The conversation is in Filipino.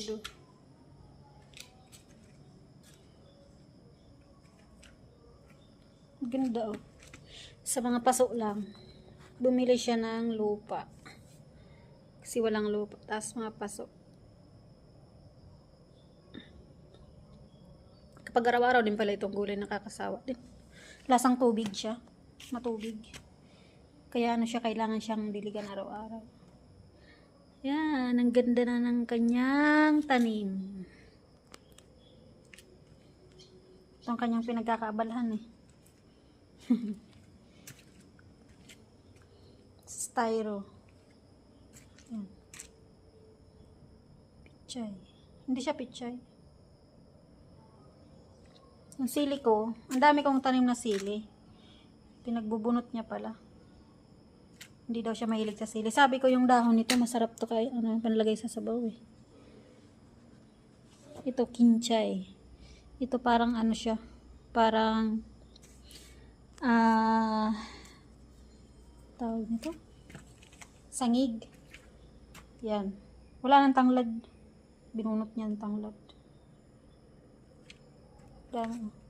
ulo. Ganda oh. Sa mga paso lang. Bumili siya ng lupa. Kasi walang lupa. Tapos mga paso. Kapag araw-araw din pala itong gulay, nakakasawa din. Lasang tubig siya. Matubig. Kaya ano siya, kailangan siyang diligan araw-araw. Yan, ang ganda na ng kanyang tanim. Ito ang kanyang pinagkakaabalahan eh. Styro. Yan. Pichay. Hindi siya pichay. Yung sili ko, ang dami kong tanim na sili. Pinagbubunot niya pala. Hindi daw siya mahilig sa sili. Sabi ko yung dahon nito, masarap to kaya panlagay sa sabaw eh. Ito kinchay. Ito parang ano siya, parang tawag nito, sangig. Yan. Wala nang tanglad. Binunot niya ang tanglad. Dami.